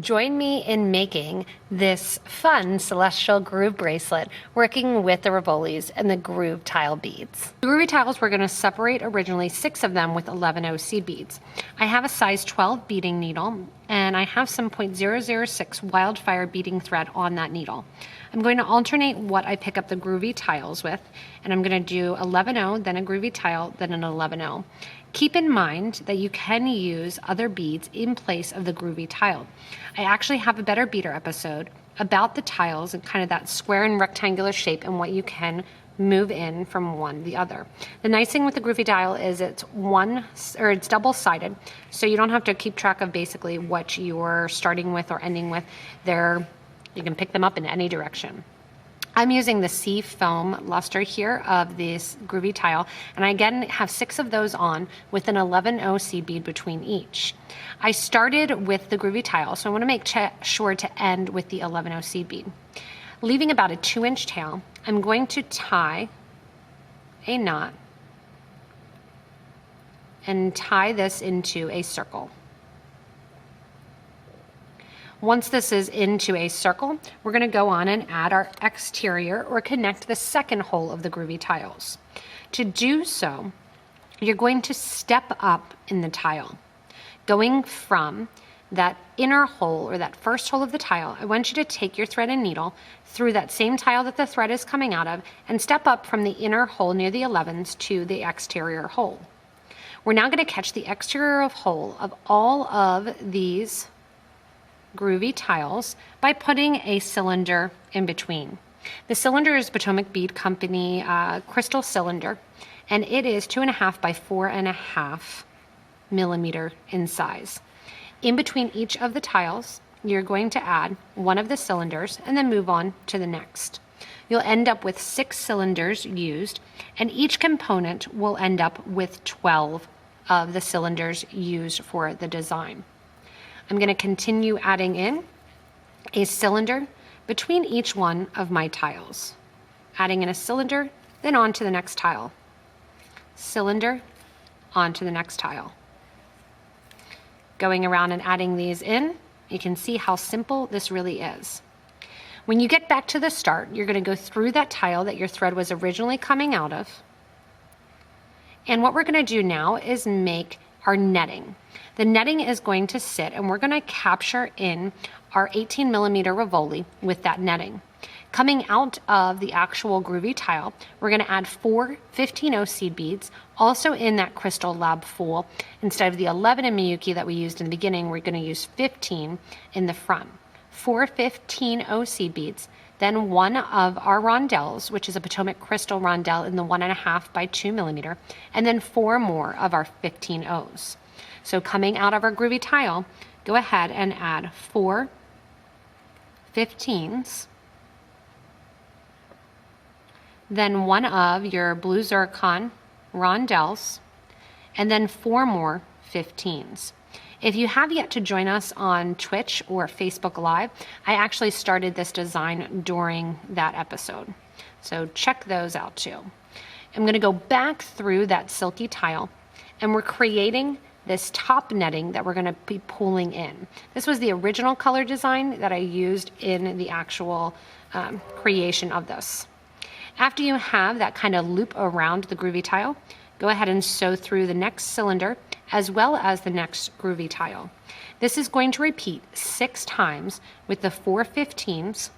Join me in making this fun Celestial Groove Bracelet working with the rivolis and the groove tile beads. The groovy tiles, we're going to separate originally 6 of them with 11 seed beads. I have a size 12 beading needle and I have some .006 wildfire beading thread on that needle. I'm going to alternate what I pick up the groovy tiles with, and I'm going to do 11-0, then a groovy tile, then an 11-0. Keep in mind that you can use other beads in place of the groovy tile. I actually have a better beader episode about the tiles and kind of that square and rectangular shape and what you can move in from one to the other. The nice thing with the groovy tile is it's double-sided, so you don't have to keep track of basically what you're starting with or ending with. You can pick them up in any direction. I'm using the sea foam luster here of this groovy tile, and I again have 6 of those on with an 11-0 seed bead between each. I started with the groovy tile, so I want to make sure to end with the 11-0 seed bead. Leaving about a 2-inch tail, I'm going to tie a knot and tie this into a circle. Once this is into a circle, we're going to go on and add our exterior or connect the second hole of the groovy tiles. To do so, you're going to step up in the tile. Going from that inner hole or that first hole of the tile, I want you to take your thread and needle through that same tile that the thread is coming out of and step up from the inner hole near the 11s to the exterior hole. We're now going to catch the exterior hole of all of these groovy tiles by putting a cylinder in between. The cylinder is Potomac Bead Company crystal cylinder, and it is 2.5 by 4.5 millimeter in size. In between each of the tiles, you're going to add one of the cylinders and then move on to the next. You'll end up with 6 cylinders used, and each component will end up with 12 of the cylinders used for the design. I'm going to continue adding in a cylinder between each one of my tiles. Adding in a cylinder, then on to the next tile. Cylinder, on to the next tile. Going around and adding these in, you can see how simple this really is. When you get back to the start, you're going to go through that tile that your thread was originally coming out of. And what we're going to do now is make our netting. The netting is going to sit, and we're going to capture in our 18 millimeter rivoli with that netting. Coming out of the actual groovy tile, we're going to add 4 15-0 seed beads, also in that crystal lab fool. Instead of the 11 in Miyuki that we used in the beginning, we're going to use 15 in the front. 4 15-0 seed beads, then one of our rondelles, which is a Potomac crystal rondelle in the 1.5 by 2 millimeter, and then 4 more of our 15-0s. So coming out of our groovy tile, go ahead and add 4 15s, then one of your blue zircon rondelles, and then 4 more 15s. If you have yet to join us on Twitch or Facebook Live, I actually started this design during that episode. So check those out too. I'm going to go back through that silky tile, and we're creating this top netting that we're going to be pulling in. This was the original color design that I used in the actual creation of this. After you have that kind of loop around the groovy tile, go ahead and sew through the next cylinder as well as the next groovy tile. This is going to repeat 6 times with the 4 15s,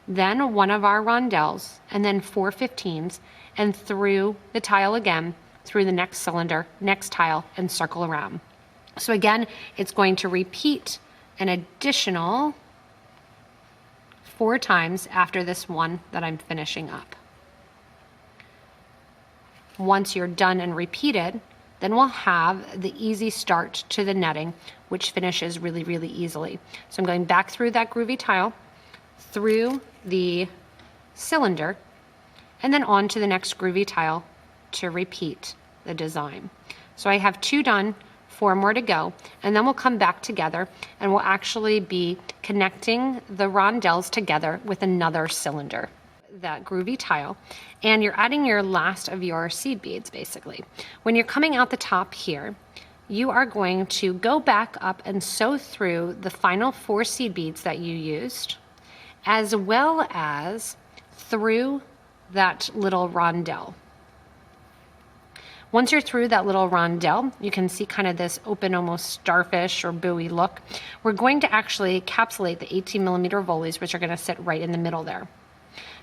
then one of our rondelles, and then 4 15s, and through the tile again, through the next cylinder, next tile, and circle around. So again, it's going to repeat an additional 4 times after this one that I'm finishing up. Once you're done and repeated, then we'll have the easy start to the netting, which finishes really, really easily. So I'm going back through that groovy tile, through the cylinder, and then on to the next groovy tile to repeat the design. So I have 2 done, 4 more to go, and then we'll come back together and we'll actually be connecting the rondelles together with another cylinder. That groovy tile, and you're adding your last of your seed beads basically. When you're coming out the top here, you are going to go back up and sew through the final 4 seed beads that you used, as well as through that little rondelle. Once you're through that little rondelle, you can see kind of this open, almost starfish or buoy look. We're going to actually encapsulate the 18mm Rivolis, which are going to sit right in the middle there.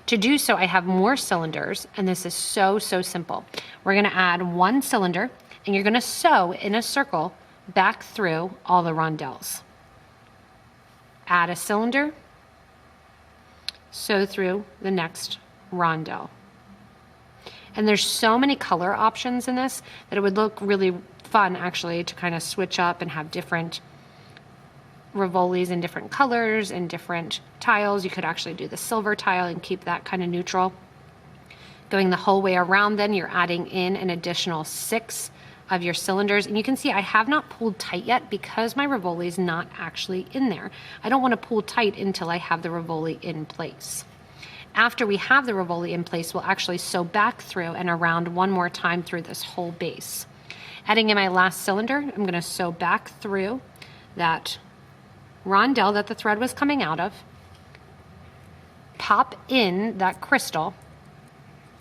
To do so, I have more cylinders, and this is so simple. We're going to add 1 cylinder, and you're going to sew in a circle back through all the rondelles. Add a cylinder, sew through the next rondelle. And there's so many color options in this that it would look really fun actually to kind of switch up and have different Rivolis in different colors and different tiles. You could actually do the silver tile and keep that kind of neutral. Going the whole way around, then you're adding in an additional 6 of your cylinders. And you can see I have not pulled tight yet because my Rivoli is not actually in there. I don't want to pull tight until I have the Rivoli in place. After we have the Rivoli in place, we'll actually sew back through and around one more time through this whole base. Adding in my last cylinder, I'm going to sew back through that rondelle that the thread was coming out of, pop in that crystal,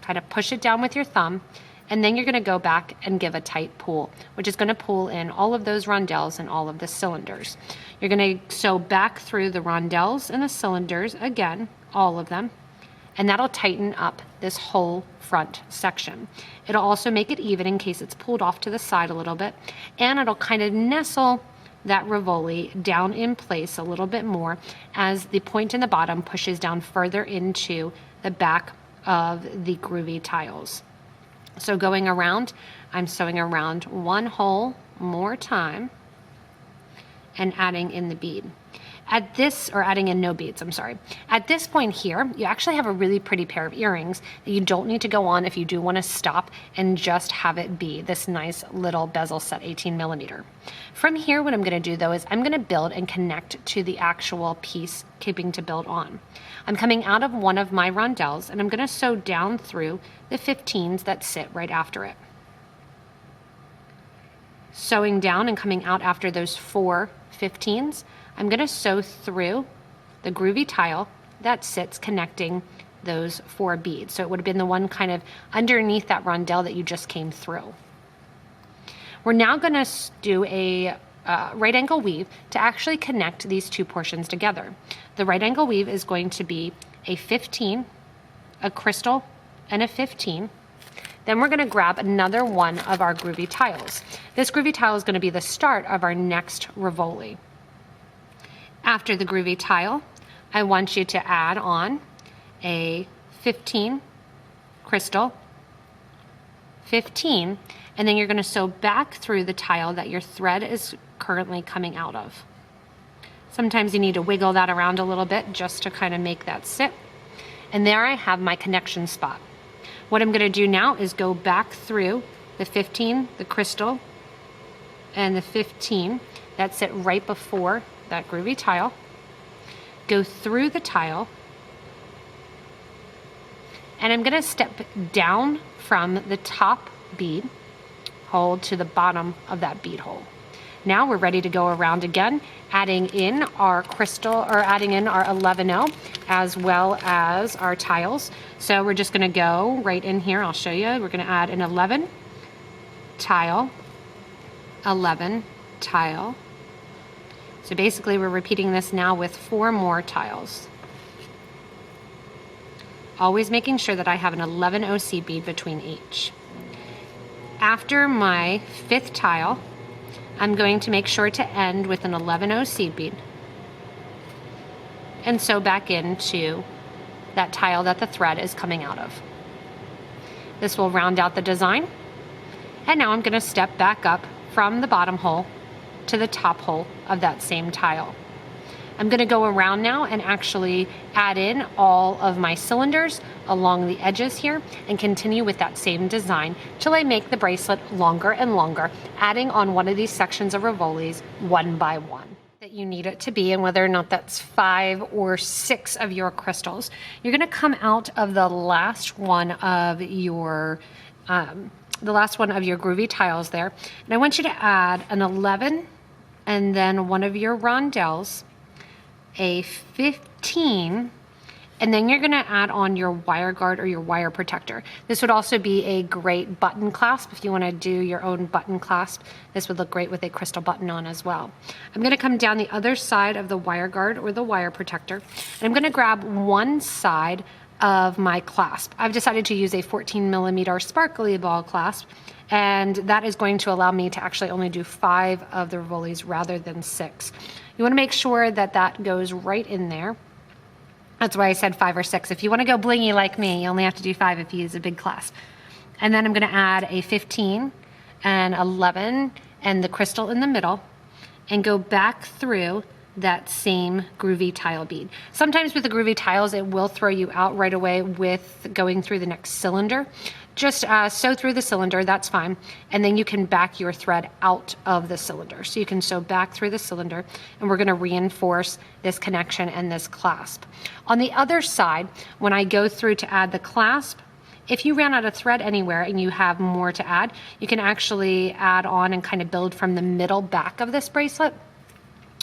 kind of push it down with your thumb, and then you're going to go back and give a tight pull, which is going to pull in all of those rondelles and all of the cylinders. You're going to sew back through the rondelles and the cylinders again, all of them, and that'll tighten up this whole front section. It'll also make it even in case it's pulled off to the side a little bit, and it'll kind of nestle that Rivoli down in place a little bit more as the point in the bottom pushes down further into the back of the Groovy tiles. So going around, I'm sewing around 1 hole more time and adding in the bead. Adding in no beads, I'm sorry. At this point here, you actually have a really pretty pair of earrings that you don't need to go on if you do want to stop and just have it be this nice little bezel set 18mm. From here, what I'm going to do though is I'm going to build and connect to the actual piece keeping to build on. I'm coming out of one of my rondelles and I'm going to sew down through the 15s that sit right after it. Sewing down and coming out after those 4 15s, I'm going to sew through the Groovy tile that sits connecting those 4 beads. So it would have been the one kind of underneath that rondelle that you just came through. We're now going to do a right angle weave to actually connect these 2 portions together. The right angle weave is going to be a 15, a crystal, and a 15. Then we're going to grab another one of our Groovy tiles. This Groovy tile is going to be the start of our next Rivoli. After the Groovy tile, I want you to add on a 15 crystal, 15, and then you're going to sew back through the tile that your thread is currently coming out of. Sometimes you need to wiggle that around a little bit just to kind of make that sit. And there I have my connection spot. What I'm going to do now is go back through the 15, the crystal, and the 15 that sit right before that Groovy tile, go through the tile, and I'm going to step down from the top bead hole to the bottom of that bead hole. Now we're ready to go around again, adding in our crystal, or adding in our 11-0 as well as our tiles. So we're just going to go right in here. I'll show you. We're going to add an 11 tile, 11 tile. So basically we're repeating this now with 4 more tiles. Always making sure that I have an 11-0 seed bead between each. After my 5th tile, I'm going to make sure to end with an 11-0 seed bead and sew back into that tile that the thread is coming out of. This will round out the design. And now I'm going to step back up from the bottom hole to the top hole of that same tile. I'm going to go around now and actually add in all of my cylinders along the edges here and continue with that same design till I make the bracelet longer and longer, adding on one of these sections of Rivolis one by one that you need it to be, and whether or not that's 5 or 6 of your crystals. You're going to come out of the last one of your the last one of your groovy tiles there. And I want you to add an 11 and then one of your rondelles, a 15, and then you're gonna add on your wire guard or your wire protector. This would also be a great button clasp if you wanna do your own button clasp. This would look great with a crystal button on as well. I'm gonna come down the other side of the wire guard or the wire protector, and I'm gonna grab one side of my clasp. I've decided to use a 14mm sparkly ball clasp, and that is going to allow me to actually only do 5 of the rivolis rather than 6. You wanna make sure that that goes right in there. That's why I said 5 or 6. If you want to go blingy like me, you only have to do 5 if you use a big clasp. And then I'm going to add a 15 and 11 and the crystal in the middle and go back through that same groovy tile bead. Sometimes with the groovy tiles, it will throw you out right away with going through the next cylinder. Just sew through the cylinder, that's fine. And then you can back your thread out of the cylinder. So you can sew back through the cylinder, and we're gonna reinforce this connection and this clasp. On the other side, when I go through to add the clasp, if you ran out of thread anywhere and you have more to add, you can actually add on and kind of build from the middle back of this bracelet.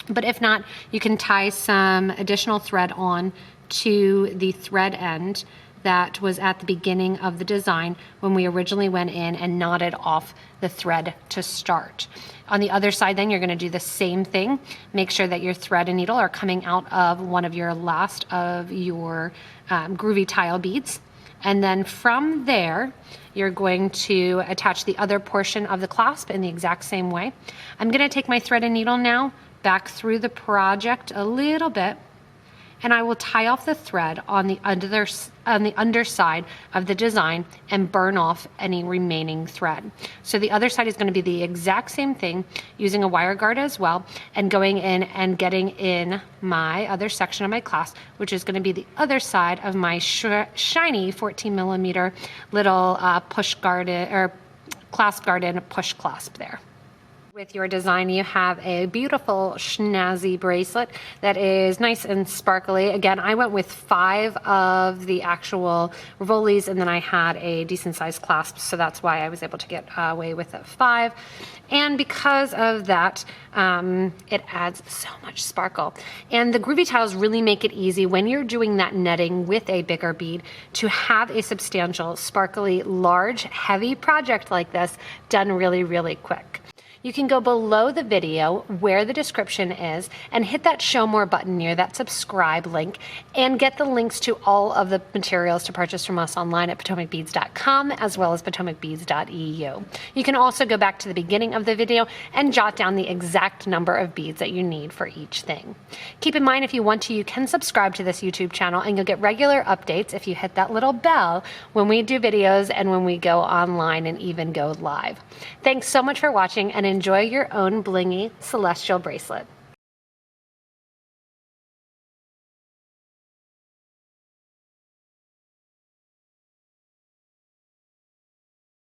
But if not, you can tie some additional thread on to the thread end that was at the beginning of the design when we originally went in and knotted off the thread to start. On the other side then, you're gonna do the same thing. Make sure that your thread and needle are coming out of one of your last of your groovy tile beads. And then from there, you're going to attach the other portion of the clasp in the exact same way. I'm gonna take my thread and needle now, back through the project a little bit, and I will tie off the thread on the underside of the design and burn off any remaining thread. So the other side is going to be the exact same thing, using a wire guard as well, and going in and getting in my other section of my clasp, which is going to be the other side of my shiny 14mm little push guard or clasp guard and push clasp there. With your design, you have a beautiful snazzy bracelet that is nice and sparkly. Again, I went with 5 of the actual rivolis, and then I had a decent sized clasp, so that's why I was able to get away with 5. And because of that, it adds so much sparkle. And the groovy tiles really make it easy when you're doing that netting with a bigger bead to have a substantial, sparkly, large, heavy project like this done really, really quick. You can go below the video where the description is and hit that show more button near that subscribe link and get the links to all of the materials to purchase from us online at PotomacBeads.com as well as PotomacBeads.eu. You can also go back to the beginning of the video and jot down the exact number of beads that you need for each thing. Keep in mind, if you want to, you can subscribe to this YouTube channel and you'll get regular updates if you hit that little bell when we do videos and when we go online and even go live. Thanks so much for watching, and enjoy your own blingy celestial bracelet.